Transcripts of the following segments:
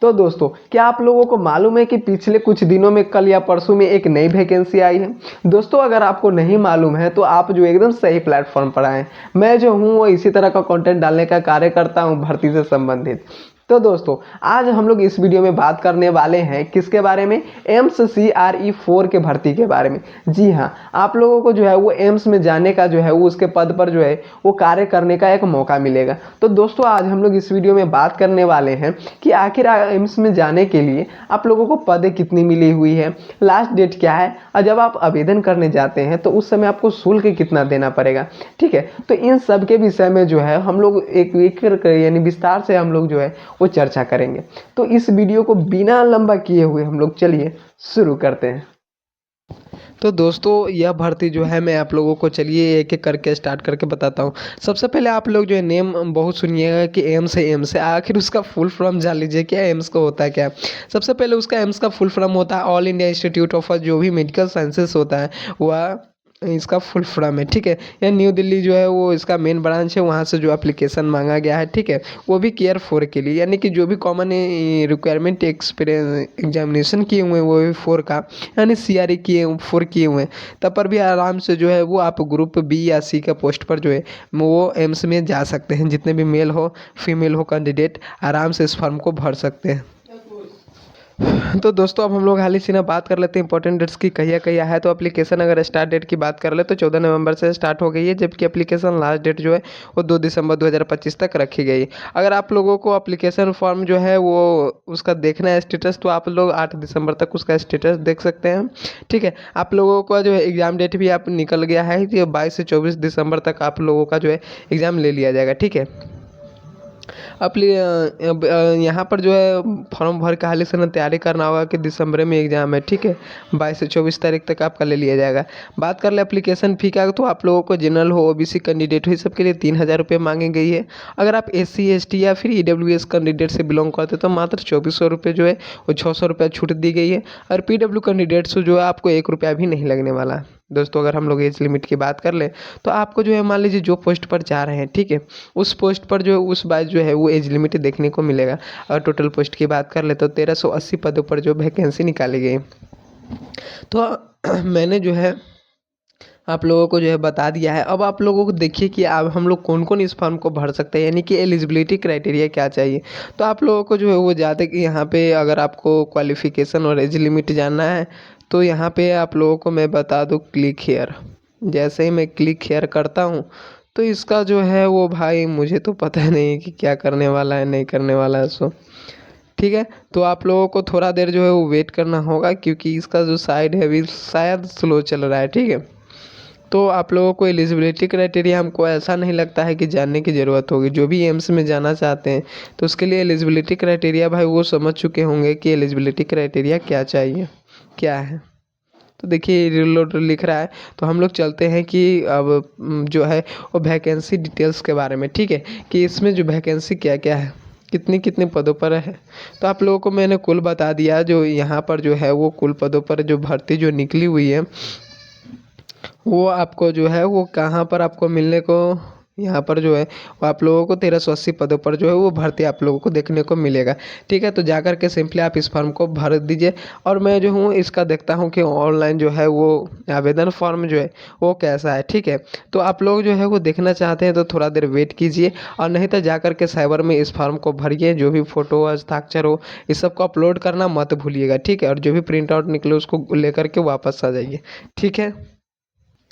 तो दोस्तों, क्या आप लोगों को मालूम है कि पिछले कुछ दिनों में कल या परसों में एक नई वैकेंसी आई है। दोस्तों, अगर आपको नहीं मालूम है तो आप जो एकदम सही प्लेटफॉर्म पर आए। मैं जो हूँ वो इसी तरह का कंटेंट डालने का कार्य करता हूँ भर्ती से संबंधित। तो दोस्तों, आज हम लोग इस वीडियो में बात करने वाले हैं किसके बारे में, एम्स CRE 4 के भर्ती के बारे में। जी हाँ, आप लोगों को जो है वो एम्स में जाने का जो है वो उसके पद पर जो है वो कार्य करने का एक मौका मिलेगा। तो दोस्तों, आज हम लोग इस वीडियो में बात करने वाले हैं कि आखिर एम्स में जाने के लिए आप लोगों को पदें कितनी मिली हुई है, लास्ट डेट क्या है, और जब आप आवेदन करने जाते हैं तो उस समय आपको शुल्क कितना देना पड़ेगा। ठीक है, तो इन सब के विषय में जो है हम लोग एक यानी विस्तार से हम लोग जो है वो चर्चा करेंगे। तो इस वीडियो को बिना लंबा किए हुए हम लोग चलिए शुरू करते हैं। तो दोस्तों, यह भर्ती जो है मैं आप लोगों को चलिए एक एक करके स्टार्ट करके बताता हूँ। सबसे पहले आप लोग जो है नेम बहुत सुनिएगा कि एम्स है, एम्स है, आखिर उसका फुल फॉर्म जान लीजिए क्या एम्स को होता है क्या। सबसे पहले उसका एम्स का फुल फॉर्म होता है ऑल इंडिया इंस्टीट्यूट ऑफ जो भी मेडिकल साइंसेस होता है वह इसका फुल फॉर्म है। ठीक है, यह न्यू दिल्ली जो है वो इसका मेन ब्रांच है, वहाँ से जो एप्लीकेशन मांगा गया है। ठीक है, वो भी केयर 4 के लिए, यानी कि जो भी कॉमन रिक्वायरमेंट एक्सपीरियंस एग्जामिनेशन किए हुए हैं वो भी 4 का, यानी CRE किए 4 किए हुए हैं, तब पर भी आराम से जो है वो आप ग्रुप B या C का पोस्ट पर जो है वो एम्स में जा सकते हैं। जितने भी मेल हो फीमेल हो कैंडिडेट आराम से इस फॉर्म को भर सकते हैं। तो दोस्तों, अब हम लोग हाल ही से ना बात कर लेते हैं इंपॉर्टेंट डेट्स की कहिया है। तो एप्लीकेशन अगर स्टार्ट डेट की बात कर ले तो 14 नवंबर से स्टार्ट हो गई है, जबकि एप्लीकेशन लास्ट डेट जो है वो 2 दिसंबर 2025 तक रखी गई है। अगर आप लोगों को एप्लीकेशन फॉर्म जो है वो उसका देखना है स्टेटस, तो आप लोग 8 दिसंबर तक उसका स्टेटस देख सकते हैं। ठीक है, आप लोगों का जो है एग्ज़ाम डेट भी आप निकल गया है, तो 22 से 24 दिसंबर तक आप लोगों का जो है एग्ज़ाम ले लिया जाएगा। ठीक है, अब यहाँ पर जो है फॉर्म भर के हाल से ना तैयारी करना होगा कि दिसंबर में एग्ज़ाम है। ठीक है, 22 से 24 तारीख तक आपका ले लिया जाएगा। बात कर ले एप्लीकेशन फ़ी का, तो आप लोगों को जनरल हो OBC कैंडिडेट हो, इस सब के लिए 3000 रुपये मांगी गई है। अगर आप SC ST या फिर EWS कैंडिडेट से बिलोंग करते तो मात्र 2400 रुपये जो है वो 600 रुपये छूट दी गई है। और PW कैंडिडेट से जो है आपको 1 रुपया भी नहीं लगने वाला। दोस्तों, अगर हम लोग एज लिमिट की बात कर ले तो आपको जो है मान लीजिए जो पोस्ट पर जा रहे हैं, ठीक है, उस पोस्ट पर जो है उस बार जो है वो एज लिमिट देखने को मिलेगा। और टोटल पोस्ट की बात कर ले तो 1380 पदों पर जो वैकेंसी निकाली गई। तो मैंने जो है आप लोगों को जो है बता दिया है। अब आप लोगों को देखिए कि अब हम लोग कौन कौन इस फॉर्म को भर सकते हैं, यानी कि एलिजिबिलिटी क्राइटेरिया क्या चाहिए। तो आप लोगों को जो है वो ज़्यादा कि यहाँ पे अगर आपको क्वालिफ़िकेशन और एज लिमिट जानना है तो यहाँ पे आप लोगों को मैं बता दूँ क्लिक हेयर। जैसे ही मैं क्लिक हेयर करता हूँ तो इसका जो है वो भाई मुझे तो पता नहीं कि क्या करने वाला है नहीं करने वाला है। सो ठीक है, तो आप लोगों को थोड़ा देर जो है वो वेट करना होगा, क्योंकि इसका जो साइड है अभी शायद स्लो चल रहा है। ठीक है, तो आप लोगों को एलिजिबिलिटी क्राइटेरिया हमको ऐसा नहीं लगता है कि जानने की ज़रूरत होगी। जो भी एम्स में जाना चाहते हैं तो उसके लिए एलिजिबिलिटी क्राइटेरिया भाई वो समझ चुके होंगे कि एलिजिबिलिटी क्राइटेरिया क्या चाहिए क्या है। तो देखिए रिलोड लिख रहा है, तो हम लोग चलते हैं कि अब जो है वो वैकेंसी डिटेल्स के बारे में। ठीक है, कि इसमें जो वैकेंसी क्या क्या है, कितने कितने पदों पर है, तो आप लोगों को मैंने कुल बता दिया। जो यहाँ पर जो है वो कुल पदों पर जो भर्ती जो निकली हुई है वो आपको जो है वो कहाँ पर आपको मिलने को, यहाँ पर जो है वो आप लोगों को 1380 पदों पर जो है वो भर्ती आप लोगों को देखने को मिलेगा। ठीक है, तो जाकर के सिंपली आप इस फॉर्म को भर दीजिए। और मैं जो हूँ इसका देखता हूँ कि ऑनलाइन जो है वो आवेदन फॉर्म जो है वो कैसा है। ठीक है, तो आप लोग जो है वो देखना चाहते हैं तो थोड़ा देर वेट कीजिए, और नहीं तो जाकर के साइबर में इस फॉर्म को भरिए। जो भी फ़ोटो हस्ताक्षर हो इस सब को अपलोड करना मत भूलिएगा। ठीक है, और जो भी प्रिंट आउट निकले उसको लेकर के वापस आ जाइए। ठीक है,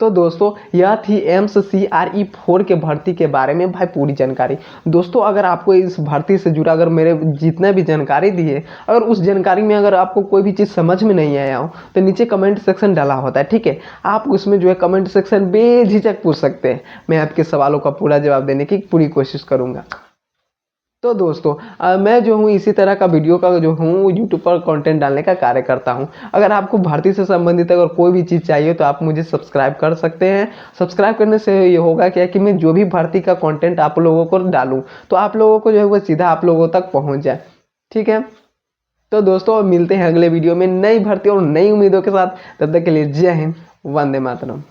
तो दोस्तों यह थी एम्स CRE 4 के भर्ती के बारे में भाई पूरी जानकारी। दोस्तों, अगर आपको इस भर्ती से जुड़ा अगर मेरे जितने भी जानकारी दी है, अगर उस जानकारी में अगर आपको कोई भी चीज़ समझ में नहीं आया हो तो नीचे कमेंट सेक्शन डाला होता है। ठीक है, आप उसमें जो है कमेंट सेक्शन बेझिझक पूछ सकते हैं, मैं आपके सवालों का पूरा जवाब देने की पूरी कोशिश करूँगा। तो दोस्तों, मैं जो हूँ इसी तरह का वीडियो का जो हूँ यूट्यूब पर कंटेंट डालने का कार्य करता हूँ। अगर आपको भर्ती से संबंधित अगर कोई भी चीज़ चाहिए तो आप मुझे सब्सक्राइब कर सकते हैं। सब्सक्राइब करने से ये होगा क्या कि मैं जो भी भर्ती का कंटेंट आप लोगों को डालूँ तो आप लोगों को जो है वो सीधा आप लोगों तक पहुँच जाए। ठीक है, तो दोस्तों मिलते हैं अगले वीडियो में नई भर्ती और नई उम्मीदों के साथ। तब तक के लिए जय हिंद, वंदे मातरम।